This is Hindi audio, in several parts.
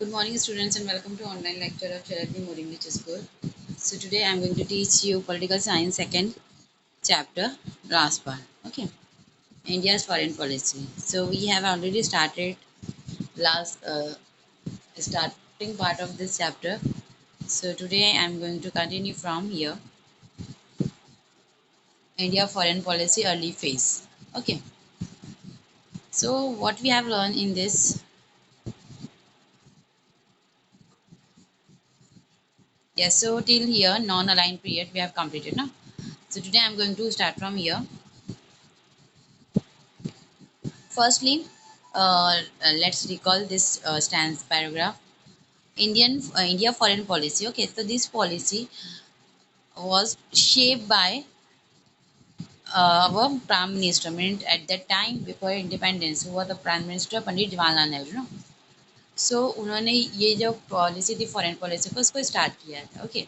Good morning, students, and welcome to online lecture of Charity More English School. So today I am going to teach you political science second chapter, last part. Okay, India's foreign policy. So we have already started last starting part of this chapter. So today I am going to continue from here. India foreign policy early phase. Okay. So what we have learned in this, yes. So till here non-aligned period we have completed now. So today I am going to start from here. Firstly, let's recall this stance paragraph. India foreign policy. Okay, so this policy was shaped by our prime minister. I mean, at that time before independence, who was the prime minister Pandit Jawaharlal Nehru ना. So उन्होंने ये जो पॉलिसी थी फॉरेन पॉलिसी को उसको स्टार्ट किया था. Okay,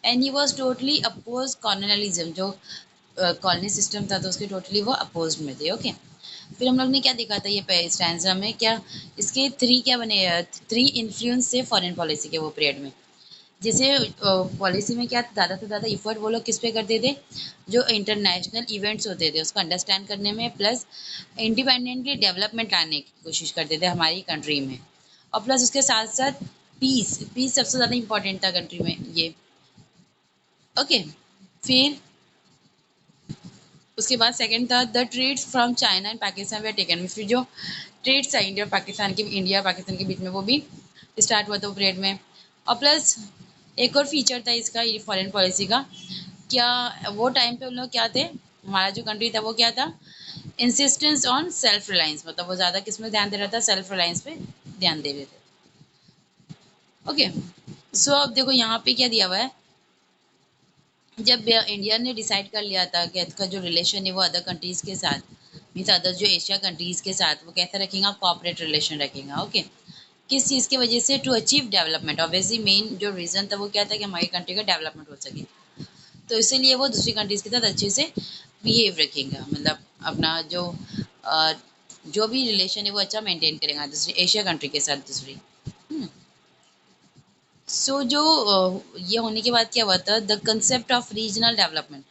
and he was totally oppose colonialism. जो कॉलोनी सिस्टम था तो उसके टोटली वो अपोज में थे. ओके, फिर हम लोग ने क्या देखा था ये स्टैंजा में, क्या इसके थ्री क्या बने, थ्री इन्फ्लुएंस थे फॉरेन पॉलिसी के वो पीरियड में. जैसे पॉलिसी में क्या ज़्यादा से ज़्यादा इफर्ट वो लोग किस पे करते थे, जो इंटरनेशनल इवेंट्स होते थे उसको अंडरस्टैंड करने में, प्लस इंडिपेंडेंटली डेवलपमेंट लाने की कोशिश करते थे हमारी कंट्री में, और प्लस उसके साथ साथ पीस पीस सबसे ज़्यादा इंपॉर्टेंट था कंट्री में ये. ओके, फिर उसके बाद सेकंड था the trades from China and Pakistan were taken. फिर जो ट्रेड्स था इंडिया पाकिस्तान के बीच में वो भी स्टार्ट हुआ था पीरियड में. और प्लस एक और फीचर था इसका ये फॉरेन पॉलिसी का, क्या वो टाइम पे उन लोग क्या थे, हमारा जो कंट्री था वो क्या था, इंसिस्टेंस ऑन सेल्फ रिलायंस. मतलब वो ज़्यादा किस में ध्यान दे रहा था, सेल्फ रिलायंस पे ध्यान दे रहे थे. ओके, सो अब देखो यहाँ पे क्या दिया हुआ है. जब इंडिया ने डिसाइड कर लिया था कि इसका जो रिलेशन है वो अदर कंट्रीज़ के साथ, मीन्स अदर जो एशिया कंट्रीज़ के साथ वो कैसा रखेगा, कॉपरेट रिलेशन रखेगा. ओके, किस चीज़ की वजह से, to achieve development. Obviously main जो रीज़न था वो क्या था कि हमारी कंट्री का डेवलपमेंट हो सके. तो इसीलिए वो दूसरी कंट्रीज़ के साथ अच्छे से बिहेव रखेगा, मतलब अपना अ, जो भी रिलेशन है वो अच्छा मेंटेन करेगा दूसरी एशिया कंट्री के साथ दूसरी. सो जो ये होने के बाद क्या हुआ था, the concept of regional development.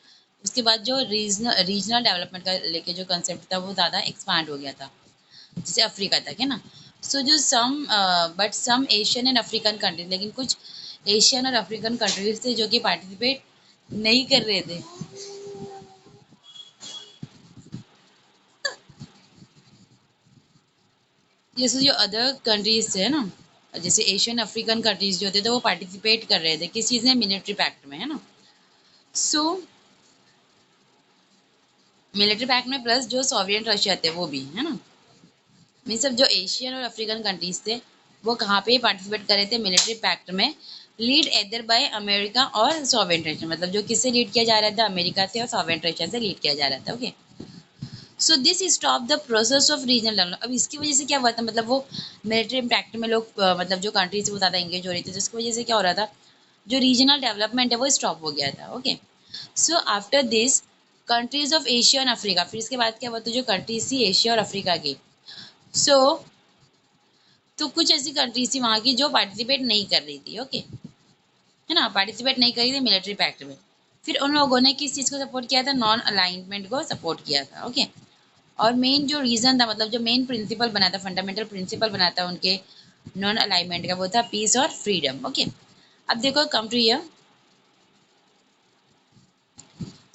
उसके बाद जो रीजनल डेवलपमेंट का लेके जो कंसेप्ट था वो ज़्यादा एक्सपांड हो गया था, जैसे अफ्रीका तक है ना. सो जो some but some Asian and African countries, लेकिन कुछ एशियन और अफ्रीकन कंट्रीज थे जो कि पार्टिसिपेट नहीं कर रहे थे. जैसे जो अदर कंट्रीज थे ना, जैसे एशियन अफ्रीकन कंट्रीज जो थे तो वो पार्टिसिपेट कर रहे थे किस चीज़ में, मिलिट्री पैक्ट में, है ना. सो मिलिट्री पैक्ट में प्लस जो सोवियत रशिया थे वो भी, है ना. मीन सब जो एशियन और अफ्रीकन कंट्रीज थे वो कहाँ पे पार्टिसिपेट कर रहे थे, मिलिट्री पैक्ट में, लीड एदर बाय अमेरिका और सोवियत रशिया. मतलब जो किससे लीड किया जा रहा था, अमेरिका से और सोवियत रशिया से लीड किया जा रहा था. Okay, so this stop the process of regional development. अब इसकी वजह से क्या हुआ था, मतलब वो मिलिट्री पैक्ट में लोग मतलब जो कंट्रीज वो ज़्यादा एंगेज हो रही थी, तो इसकी वजह से क्या हो रहा था, जो रीजनल डेवलपमेंट है वो स्टॉप हो गया था. Okay, so after this countries of Asia और अफ्रीका, फिर इसके बाद क्या हुआ, तो जो कंट्रीज थी एशिया और अफ्रीका की, सो तो कुछ ऐसी कंट्रीज थी वहाँ की जो पार्टिसिपेट नहीं कर रही थी. ओके, है ना, पार्टिसिपेट नहीं कर रही थी मिलिट्री पैक्ट में. फिर उन लोगों ने किस चीज़ को सपोर्ट किया था, नॉन अलाइनमेंट को सपोर्ट किया था. ओके, और मेन जो रीज़न था, मतलब जो मेन प्रिंसिपल बना था, फंडामेंटल प्रिंसिपल बना था उनके नॉन अलाइनमेंट का, वो था पीस और फ्रीडम. ओके, अब देखो come to here.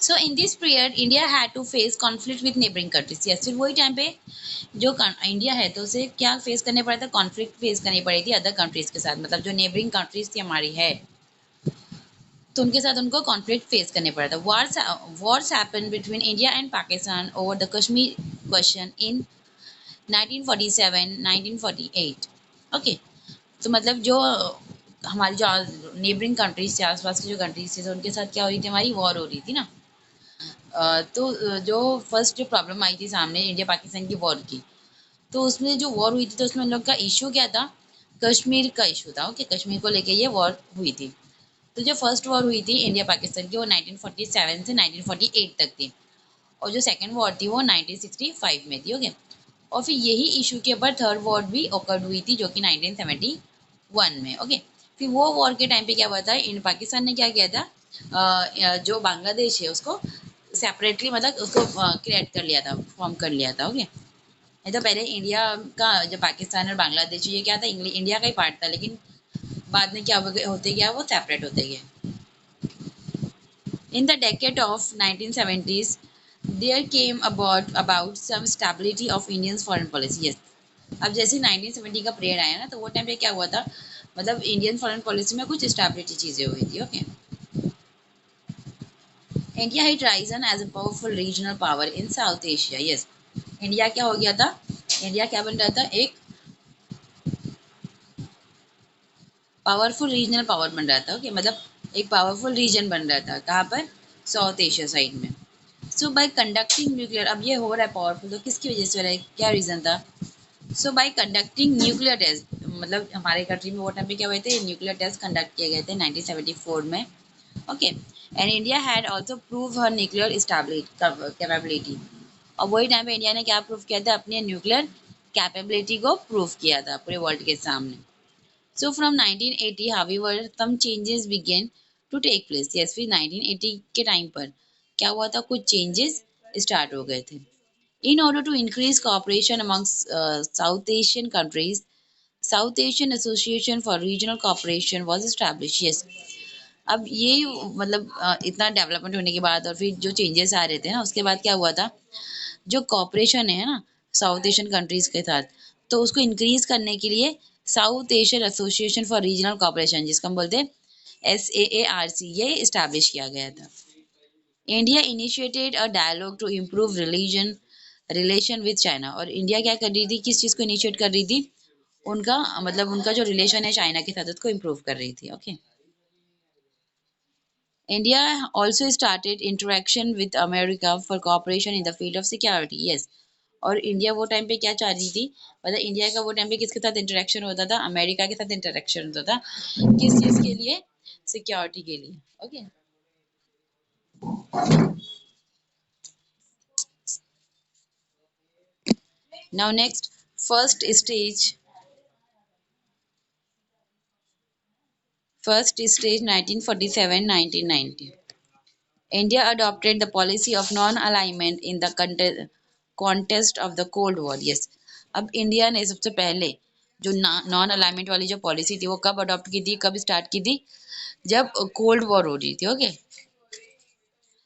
So in this period India had to face conflict with neighbouring countries. Yes, फिर वही टाइम पे जो इंडिया है तो उसे क्या फेस करने पड़ा था, कॉन्फ्लिक्ट फेस करनी पड़ी थी अदर कंट्रीज के साथ. मतलब जो नेबरिंग कंट्रीज थी हमारी है तो उनके साथ उनको कॉन्फ्लिक्ट फेस करने पड़ा था. Wars happen between India and Pakistan over the Kashmir question in 1947 1948. Okay, तो मतलब जो हमारी जो नेबरिंग कंट्रीज थे, आसपास की जो कंट्रीज थी, तो उनके साथ क्या हो रही थी, हमारी वॉर हो रही थी ना. तो जो फर्स्ट जो प्रॉब्लम आई थी सामने इंडिया पाकिस्तान की वॉर की, तो उसमें जो वॉर हुई थी तो उसमें उन लोग का इशू क्या था, कश्मीर का इशू था. ओके, कश्मीर को लेके ये वॉर हुई थी. तो जो फर्स्ट वॉर हुई थी इंडिया पाकिस्तान की वो 1947 से 1948 तक थी, और जो सेकंड वॉर थी वो 1965 में थी. ओके, और फिर यही इशू के ऊपर थर्ड वॉर भी ओकर्ड हुई थी जो कि 1970 वन में। ओके, फिर वो वॉर के टाइम पे क्या हुआ था, इन पाकिस्तान ने क्या किया था, जो बांग्लादेश है उसको सेपरेटली मतलब उसको क्रिएट कर लिया था, फॉर्म कर लिया था। ओके, नहीं तो पहले इंडिया का जो पाकिस्तान और बांग्लादेश ये क्या था, इंडिया का ही पार्ट था, लेकिन बाद में क्या होते गया, वो सेपरेट होते गए। In the decade of 1970s, there came about some stability of Indians foreign policy. Yes. अब जैसे 1970 का पीरियड आया ना, तो वो टाइम पे क्या हुआ था, मतलब इंडियन फॉरेन पॉलिसी में कुछ स्टेबिलिटी चीजें हुई थी। Okay, India had risen as a powerful regional power in South Asia. Yes, India क्या हो गया था, इंडिया क्या बन रहा था, एक पावरफुल रीजनल पावर बन रहा था। ओके, मतलब एक पावरफुल रीजन बन रहा था, कहाँ पर, साउथ एशिया साइड में। सो बाय कंडक्टिंग न्यूक्लियर, अब ये हो रहा है पावरफुल, तो किसकी वजह से हो रहा है, क्या रीजन था। सो बाय कंडक्टिंग न्यूक्लियर टेस्ट, मतलब हमारे कंट्री में वो टाइम पे क्या हुए थे, न्यूक्लियर टेस्ट कंडक्ट किए गए थे 1974 में। Okay, and India had also prove her nuclear capability, और वही टाइम पे इंडिया ने क्या प्रूव किया था, अपने न्यूक्लियर कैपेबिलिटी को प्रूव किया था पूरे वर्ल्ड के सामने। So from 1980, however, some changes began to take place. Yes, फिर 1980 के टाइम पर क्या हुआ था, कुछ चेंजेस स्टार्ट हो गए थे। In order to increase cooperation amongst South Asian countries, South Asian Association for Regional Cooperation was established. Yes, अब ये मतलब इतना डेवलपमेंट होने के बाद और फिर जो चेंजेस आ रहे थे ना, उसके बाद क्या हुआ था, जो कॉपरेशन है ना साउथ एशियन कंट्रीज के साथ, तो उसको इंक्रीज करने के लिए South Asian Association for Regional Cooperation, जिसको हम बोलते हैं SAARC, ये इस्टेब्लिश किया गया था। India initiated a dialogue to improve relation with China, और इंडिया क्या कर रही थी, किस चीज़ को इनिशिएट कर रही थी, उनका मतलब उनका जो रिलेशन है चाइना के साथ उसको इम्प्रूव कर रही थी। Okay, India also started interaction with America for cooperation in the field of security. Yes. और इंडिया वो टाइम पे क्या चाह रही थी, मतलब इंडिया का वो टाइम पे किसके साथ इंटरेक्शन होता था, अमेरिका के साथ इंटरेक्शन होता था, किस चीज के लिए, सिक्योरिटी के लिए। Okay, now next, first stage first stage 1947-1990, India adopted the policy of non-alignment in the contest of the Cold War. Yes, अब इंडिया ने सबसे पहले जो नॉन अलाइनमेंट वाली जो पॉलिसी थी वो कब अडॉप्ट की थी, कब स्टार्ट की थी, जब कोल्ड वॉर हो रही थी। Okay,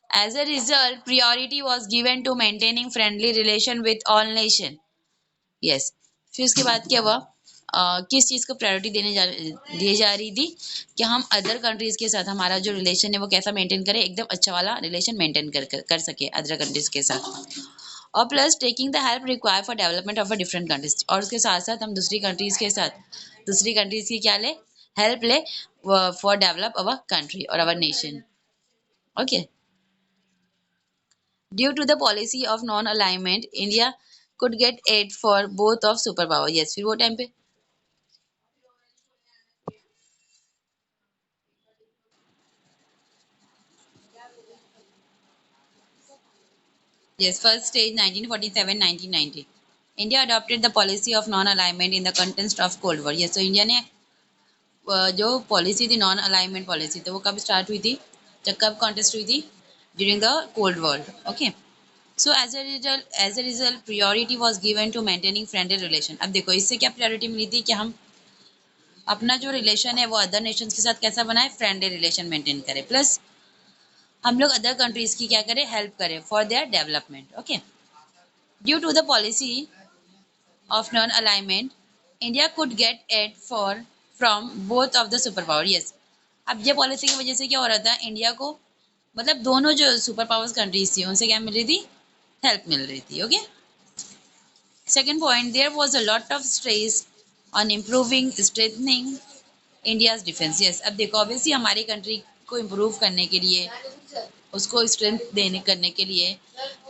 as a result priority was given to maintaining friendly relation with all nation. Yes, फिर उसके बाद क्या हुआ, किस चीज़ को प्रायोरिटी दी जा रही थी, कि हम अदर कंट्रीज़ के साथ हमारा जो रिलेशन है वो कैसा मेंटेन करें, एकदम अच्छा वाला रिलेशन मेंटेन कर सके अदर कंट्रीज़ के साथ, और plus taking the help require for development of a different countries, और उसके साथ साथ हम दूसरी कंट्रीज़ के साथ दूसरी कंट्रीज़ की क्या ले, हेल्प ले, फॉर डेवलप अवर कंट्री और our nation. Okay, due to the policy of non alignment, India could get aid for both of superpower. Yes, फिर वो टाइम पे Yes, first stage 1947-1990. India adopted the policy of non-alignment in the context of Cold War. Yes, so India ने जो पॉलिसी थी नॉन अलाइनमेंट पॉलिसी, तो वो कब स्टार्ट हुई थी, जब कब कॉन्टेस्ट हुई थी, during the cold war. Okay, so as a result priority was given to maintaining friendly relation. अब देखो इससे क्या प्रायोरिटी मिली थी, कि हम अपना जो रिलेशन है वो अदर नेशंस के साथ कैसा बनाए, फ्रेंडली रिलेशन मेंटेन करें, प्लस हम लोग अदर कंट्रीज की क्या करें, हेल्प करें for their development. Okay, due to the policy of non-alignment, India could get aid from both of the superpower. Yes, अब ये पॉलिसी की वजह से क्या हो रहा था, इंडिया को मतलब दोनों जो सुपर पावर्स कंट्रीज थी उनसे क्या मिल रही थी, हेल्प मिल रही थी। Okay, second point, there was a lot of stress on improving strengthening India's defence. Yes, अब देखो ऑब्वियसली हमारी कंट्री को इम्प्रूव करने के लिए, उसको स्ट्रेंथ देने करने के लिए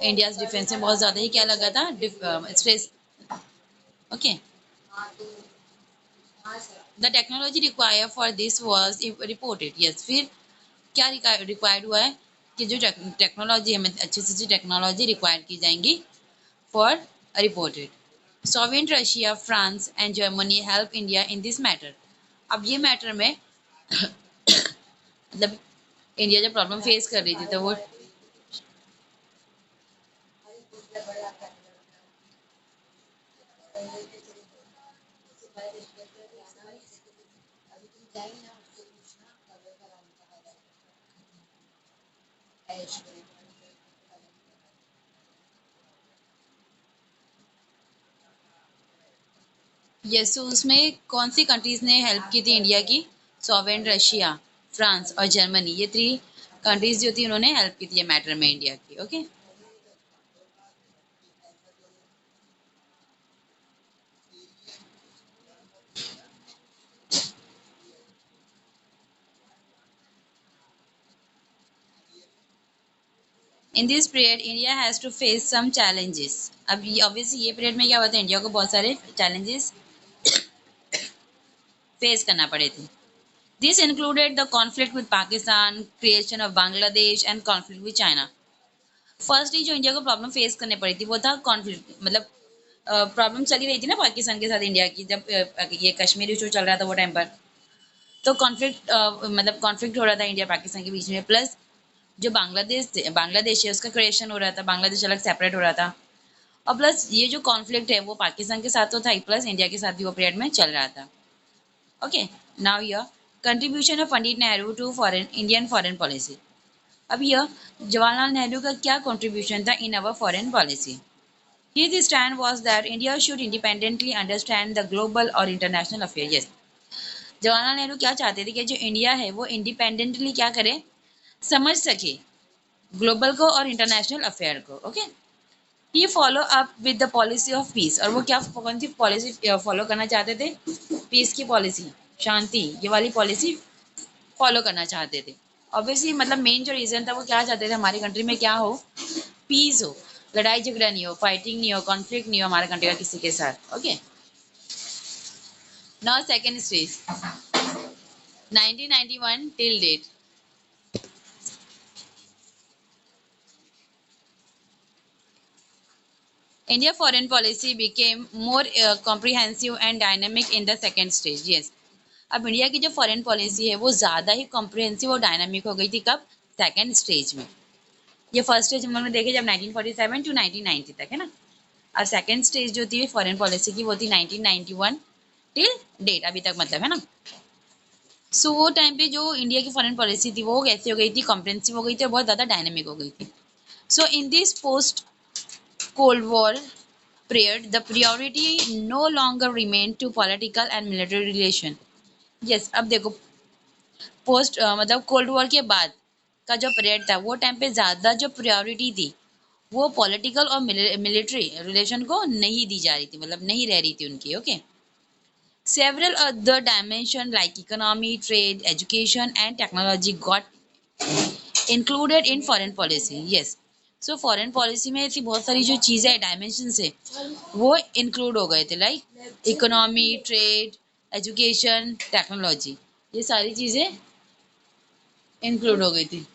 इंडियाज डिफेंस में बहुत ज़्यादा ही क्या लगा था, stress. Okay, the technology require for this was reported. Yes, फिर क्या रिक्वायर्ड हुआ है, कि जो टेक्नोलॉजी हमें अच्छी से अच्छी टेक्नोलॉजी रिक्वायर की जाएंगी for reported. Soviet Russia, France and Germany help India in this matter. अब ये मैटर में मतलब इंडिया जब प्रॉब्लम फेस कर रही थी तो वो यस, तो उसमें कौन सी कंट्रीज ने हेल्प की थी इंडिया की? सोवेन, रशिया, फ्रांस और जर्मनी, ये 3 कंट्रीज जो थी उन्होंने हेल्प की थी ये मैटर में इंडिया की। Okay. In this period India has to face some challenges. अब ये ऑब्वियसली ये पीरियड में क्या हुआ था, इंडिया को बहुत सारे चैलेंजेस फेस करना पड़े थे। This included the conflict with Pakistan, creation of Bangladesh and conflict with China. Firstly जो इंडिया को प्रॉब्लम फेस करने पड़ी थी वो था कॉन्फ्लिक्ट, मतलब प्रॉब्लम चली रही थी ना पाकिस्तान के साथ इंडिया की, जब ये कश्मीर इशू चल रहा था वो टाइम पर। तो कॉन्फ्लिक्ट मतलब कॉन्फ्लिक्ट हो रहा था इंडिया पाकिस्तान के बीच में, प्लस जो बांग्लादेश है उसका क्रिएशन हो रहा था, बांग्लादेश अलग सेपरेट हो रहा था। और प्लस ये जो कॉन्फ्लिक्ट है वो पाकिस्तान के साथ तो था ही, प्लस इंडिया के साथ भी वो पीरियड में चल रहा था। Okay. Now here contribution of Pandit Nehru to foreign Indian foreign policy. अब यह जवाहरलाल नेहरू का क्या कंट्रीब्यूशन था in our foreign policy? His stand was that India should independently understand the global or international affairs. Yes, Jawaharlal Nehru क्या चाहते थे कि जो इंडिया है वो इंडिपेंडेंटली क्या करे, समझ सके ग्लोबल को और इंटरनेशनल अफेयर को। Okay. He follow up with the policy of peace, और वो क्या कौन सी पॉलिसी फॉलो करना चाहते थे? पीस की पॉलिसी, शांति, ये वाली पॉलिसी फॉलो करना चाहते थे। ऑब्वियसली मतलब मेन जो रीजन था वो क्या चाहते थे, हमारी कंट्री में क्या हो, पीस हो, लड़ाई झगड़ा नहीं हो, फाइटिंग नहीं हो, कॉन्फ्लिक्ट नहीं हो हमारे कंट्री का किसी के साथ। Okay. Now second stage 1991 till date. India foreign policy became more comprehensive and dynamic in the second stage. Yes, अब इंडिया की जो फॉरेन पॉलिसी है वो ज़्यादा ही कॉम्प्रिहेंसिव और डायनामिक हो गई थी। कब? सेकंड स्टेज में। ये फर्स्ट स्टेज हम लोगों ने देखे जब 1947 टू 1990 तक, है ना। और सेकंड स्टेज जो थी फॉरेन पॉलिसी की वो थी 1991 टिल डेट, अभी तक मतलब, है ना। सो वो टाइम पे जो इंडिया की फॉरेन पॉलिसी थी वो कैसी हो गई थी, कॉम्प्रिहेंसिव हो गई थी और बहुत ज़्यादा डायनेमिक हो गई थी। So in this post cold war period, the priority no longer remained to political and military relation. Yes, अब देखो पोस्ट मतलब कोल्ड वॉर के बाद का जो पीरियड था वो टाइम पे ज़्यादा जो प्रायोरिटी थी वो पॉलिटिकल और मिलिट्री रिलेशन को नहीं दी जा रही थी, मतलब नहीं रह रही थी उनकी। Okay. Several other dimensions like economy, trade, education, and technology got included in foreign policy. Yes. So foreign policy में ऐसी बहुत सारी जो चीज़ें हैं, डायमेंशंस है, वो इंक्लूड हो गए थे, like economy, trade, education, technology, ये सारी चीज़ें इंक्लूड हो गई थी।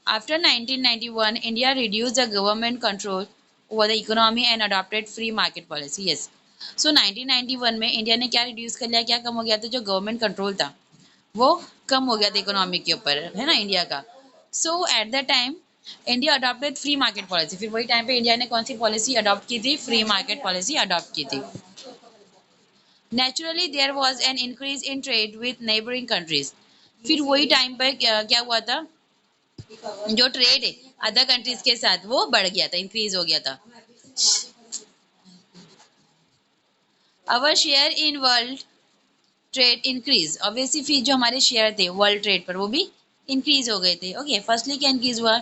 After 1991, India reduced the government control over the economy and adopted free market policy. Yes. So 1991 में इंडिया ने क्या रिड्यूस कर लिया, क्या कम हो गया था, जो गवर्नमेंट कंट्रोल था वो कम हो गया था इकोनॉमी के ऊपर, है ना, इंडिया का। So at the time India adopted free market policy. फिर वही टाइम पे इंडिया ने कौन सी पॉलिसी अडॉप्ट की थी? फ्री मार्केट पॉलिसी अडॉप्ट की थी। Naturally there was an increase in trade with neighbouring countries. फिर वही टाइम पर क्या हुआ था, जो ट्रेड है अदर कंट्रीज के साथ वो बढ़ गया था, इंक्रीज हो गया था। Our share in world trade increase, obviously फिर जो हमारे शेयर थे वर्ल्ड ट्रेड पर वो भी इंक्रीज हो गए थे। ओके। फर्स्टली क्या इंक्रीज हुआ,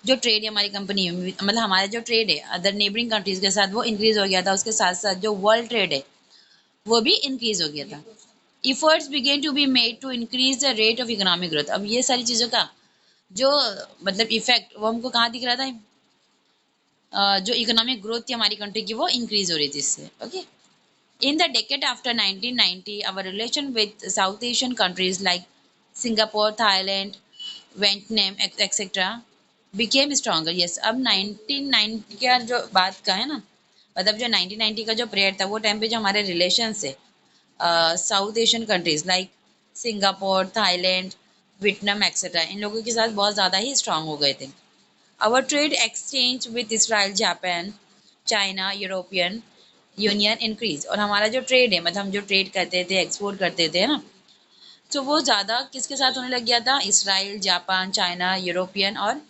जो ट्रेड है हमारी कंपनी में, मतलब हमारा जो ट्रेड है अदर नेबरिंग कंट्रीज के साथ वो इंक्रीज हो गया था। उसके साथ साथ जो वर्ल्ड ट्रेड है वो भी इंक्रीज हो गया था। Efforts began to be made to increase the rate of economic growth. अब ये सारी चीज़ों का जो मतलब इफेक्ट वो हमको कहाँ दिख रहा था, जो इकोनॉमिक ग्रोथ थी हमारी कंट्री की वो इंक्रीज हो रही थी इससे। Okay. In the decade after 1990, our relation with South Asian countries like Singapore, Thailand, Vietnam, etc., became stronger, yes. अब 1990 का जो बात का है ना, मतलब जो 1990 का जो पीरियड था, वो टाइम पे जो हमारे रिलेशन है South Asian countries like Singapore, Thailand, Vietnam etcetera, इन लोगों के साथ बहुत ज़्यादा ही स्ट्रांग हो गए थे। Our trade exchange with Israel, Japan, China, European Union increase. और हमारा जो ट्रेड है, मतलब हम जो ट्रेड करते थे, एक्सपोर्ट करते थे ना, तो वो ज़्यादा किसके साथ होने लग गया था? इसराइल, जापान, चाइना, यूरोपियन और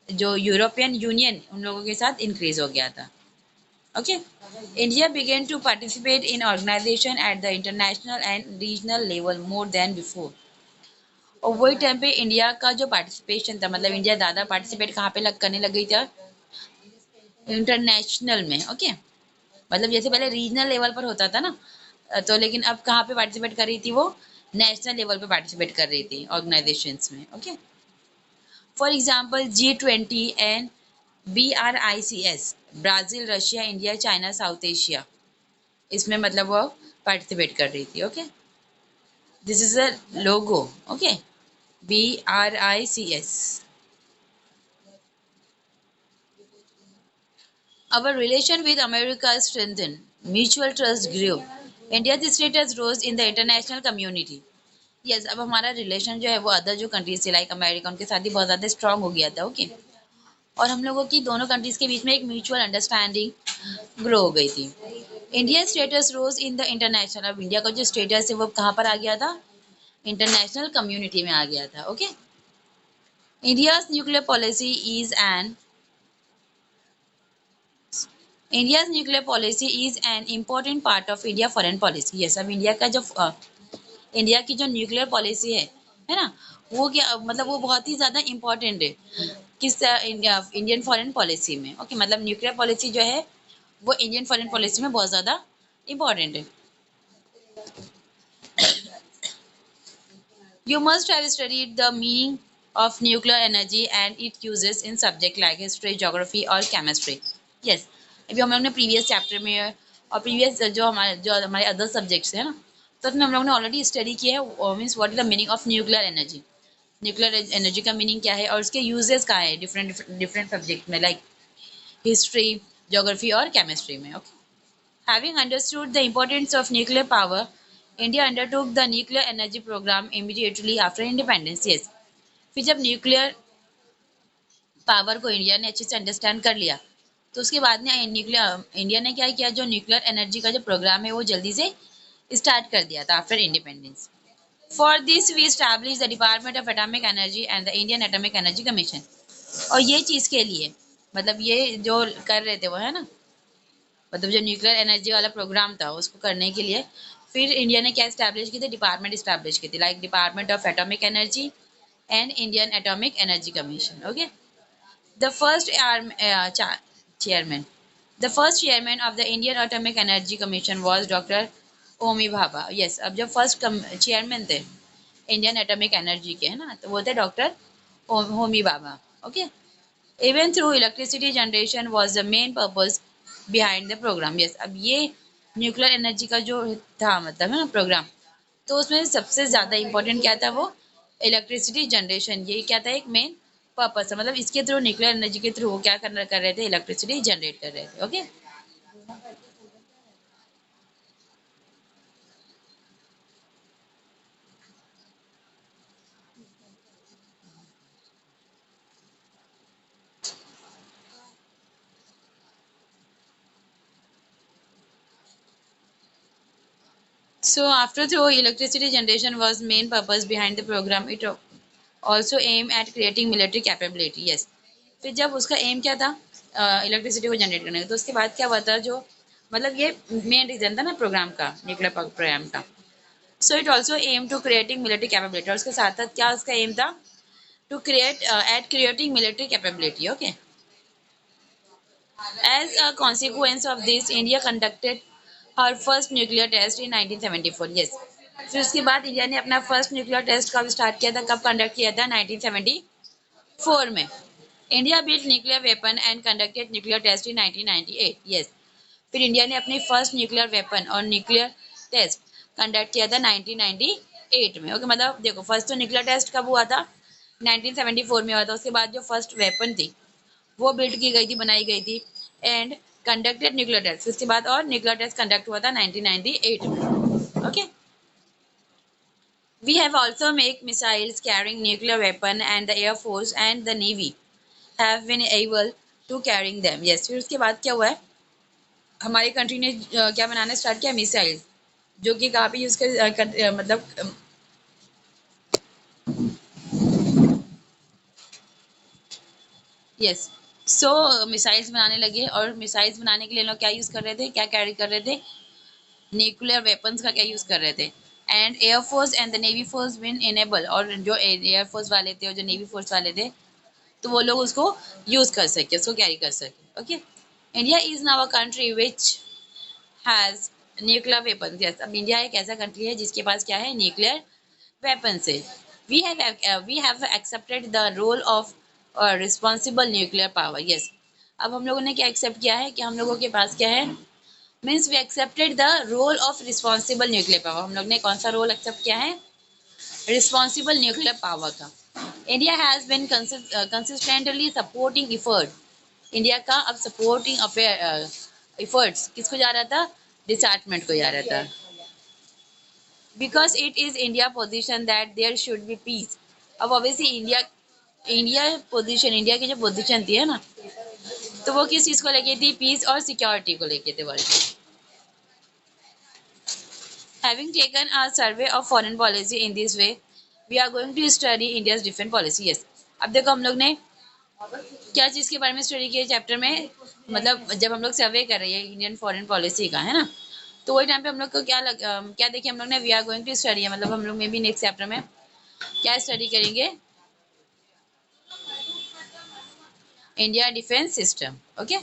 जो यूरोपियन यूनियन, उन लोगों के साथ इंक्रीज हो गया था। Okay. India began to participate in organization at the international and regional level more than before। और वही टाइम पे इंडिया का जो पार्टिसिपेशन था, मतलब इंडिया ज़्यादा पार्टिसिपेट कहाँ पे करने लग गई था? इंटरनेशनल में। ओके। मतलब जैसे पहले रीजनल लेवल पर होता था ना, तो लेकिन अब कहाँ पे पार्टिसिपेट कर रही थी वो? नेशनल लेवल पे पार्टिसिपेट कर रही थी ऑर्गेनाइजेशंस में। Okay. For example G20 and BRICS, Brazil, Russia, India, China, south Asia, इसमें मतलब वो पार्टिसिपेट कर रही थी। Okay. This is a logo. Okay. BRICS। Our relation with America strengthened, mutual trust grew, India's status rose in the international community। Yes, अब हमारा रिलेशन जो है वो अदर जो कंट्रीज थे लाइक अमेरिका, उनके साथ ही बहुत ज़्यादा स्ट्रांग हो गया था। ओके। और हम लोगों की दोनों कंट्रीज के बीच में एक म्यूचुअल अंडरस्टैंडिंग ग्रो हो गई थी। India status rose in the international, अब इंडिया का जो स्टेटस है वो कहाँ पर आ गया था? इंटरनेशनल कम्युनिटी में आ गया था। Okay. India's nuclear policy is an India's nuclear policy is an important part of India foreign policy. Yes, अब इंडिया का जो इंडिया की जो न्यूक्लियर पॉलिसी है ना, वो क्या मतलब वो बहुत ही ज़्यादा इम्पोर्टेंट है किस इंडियन फॉरेन पॉलिसी में। ओके। मतलब न्यूक्लियर पॉलिसी जो है वो इंडियन फॉरेन पॉलिसी में बहुत ज़्यादा इम्पोर्टेंट है। You must have studied the meaning of nuclear energy and its uses in subject like history, geography और chemistry। Yes, अभी हम लोग ने प्रीवियस चैप्टर में और प्रीवियस जो हमारे अदर सब्जेक्ट्स हैं ना, तो उसमें हम लोग ने ऑलरेडी स्टडी किया है means what is the meaning of nuclear energy. Nuclear energy का मीनिंग क्या है और उसके यूजेस क्या है डिफरेंट डिफरेंट सब्जेक्ट में लाइक हिस्ट्री, ज्योग्राफी और केमिस्ट्री में। Okay. Having understood the importance of nuclear power, India undertook the nuclear energy program immediately after independence। Yes, फिर जब न्यूक्लियर पावर को इंडिया ने अच्छे से अंडरस्टैंड कर लिया, तो उसके बाद में न्यूक्लियर इंडिया ने क्या किया, जो न्यूक्लियर एनर्जी का जो प्रोग्राम है वो जल्दी से स्टार्ट कर दिया था after independence. For this we establish the department of atomic energy and the Indian atomic energy commission. और ये चीज़ के लिए मतलब ये जो कर रहे थे वो है ना, मतलब जो न्यूक्लियर एनर्जी वाला प्रोग्राम था उसको करने के लिए फिर इंडिया ने क्या इस्टेब्लिश की थी? डिपार्टमेंट इस्टेब्लिश की थी like department of atomic energy and Indian atomic energy commission. Okay. The first chairman the first chairman of the Indian atomic energy commission was doctor Homi Bhabha. Yes, अब जो फर्स्ट चेयरमैन थे इंडियन एटॉमिक एनर्जी के, है ना, तो वो थे doctor Homi Bhabha. Okay. Even through electricity generation was the main purpose behind the programme. Yes, अब ये न्यूक्लियर एनर्जी का जो था मतलब है ना प्रोग्राम, तो उसमें सबसे ज़्यादा इम्पोर्टेंट क्या था? वो इलेक्ट्रिसिटी जनरेशन, ये क्या था? एक मेन पर्पज था। मतलब इसके थ्रू न्यूक्लियर एनर्जी के थ्रू वो क्या कर रहे थे? इलेक्ट्रिसिटी जनरेट कर रहे थे। Okay. So after through electricity generation was main purpose behind the program, it also aim at creating military capability। Yes, फिर जब उसका एम क्या था इलेक्ट्रिसिटी को जनरेट करने का, तो उसके बाद क्या हुआ था? जो मतलब ये मेन रीजन था ना प्रोग्राम का, न्यूक्लियर प्रोग्राम का। So it also aim to creating military capability, और उसके साथ साथ क्या उसका एम था? To create at creating military capability. Okay. As a consequence of this India conducted her first nuclear test in 1974। Yes, फिर उसके बाद इंडिया ने अपना फर्स्ट न्यूक्लियर टेस्ट कब स्टार्ट किया था, कब कंडक्ट किया था? 1974 में। India built nuclear weapon and conducted nuclear test in 1998। Yes, फिर इंडिया ने अपनी फर्स्ट न्यूक्लियर वेपन और न्यूक्लियर टेस्ट कंडक्ट किया था 1998 में। ओके। मतलब देखो फर्स्ट तो न्यूक्लियर टेस्ट कब हुआ था? 1974 में हुआ था। उसके बाद जो फर्स्ट वेपन थी वो बिल्ड की गई थी, बनाई गई थी। एंड कंडक्टेड न्यूक्लियर टेस्ट, उसके बाद और न्यूक्लियर टेस्ट कंडक्ट हुआ था 1998 में। Okay, we have also make missiles carrying nuclear weapon and the air force and the navy have been able to carrying them। yes, फिर उसके बाद क्या हुआ है, हमारी कंट्री ने क्या बनाना स्टार्ट किया, मिसाइल, जो कि कहाँ पे यूज मतलब यस, सो मिसाइल्स बनाने लगे। और मिसाइल्स बनाने के लिए लोग क्या यूज कर रहे थे, क्या कैरी कर रहे थे, न्यूक्लियर वेपन्स का क्या यूज कर रहे थे। And air force and the navy force been enable, और जो एयरफोर्स वाले थे और जो नेवी फोर्स वाले थे, तो वो लोग उसको यूज कर सके, उसको कैरी कर सके। Okay, India is now a country which has nuclear weapon. Yes, अब इंडिया एक ऐसा कंट्री है जिसके पास क्या है, न्यूक्लियर वेपन से। We have accepted the role of responsible nuclear power. Yes, अब हम लोगों ने क्या एक्सेप्ट किया है कि हम लोगों के पास क्या है, means we accepted the role of responsible nuclear power. हम लोग ने कौन सा रोल एक्सेप्ट किया है, रिस्पॉन्सिबल न्यूक्लियर पावर का। India has been consistently supporting effort. India का अब सपोर्टिंग अफेयर इफर्ट्स किसको जा रहा था, डिसआर्टमेंट को जा रहा था। Because it is India position that there should be peace. अब obviously India India position, India की जो पोजीशन थी है ना, तो वो किस चीज़ को लेके थी, पीस और सिक्योरिटी को लेके थे world. Having taken a survey of foreign policy in this way, we are going to study India's different policy। Yes, अब देखो हम लोग ने क्या चीज़ के बारे में स्टडी किया चैप्टर में, मतलब जब हम लोग सर्वे कर रहे हैं इंडियन फॉरेन पॉलिसी का, है ना, तो वही टाइम पे हम लोग को क्या देखिए हम लोग ने, we are going to study है, मतलब हम लोग में भी नेक्स्ट चैप्टर में क्या स्टडी करेंगे, इंडिया डिफेंस सिस्टम। ओके,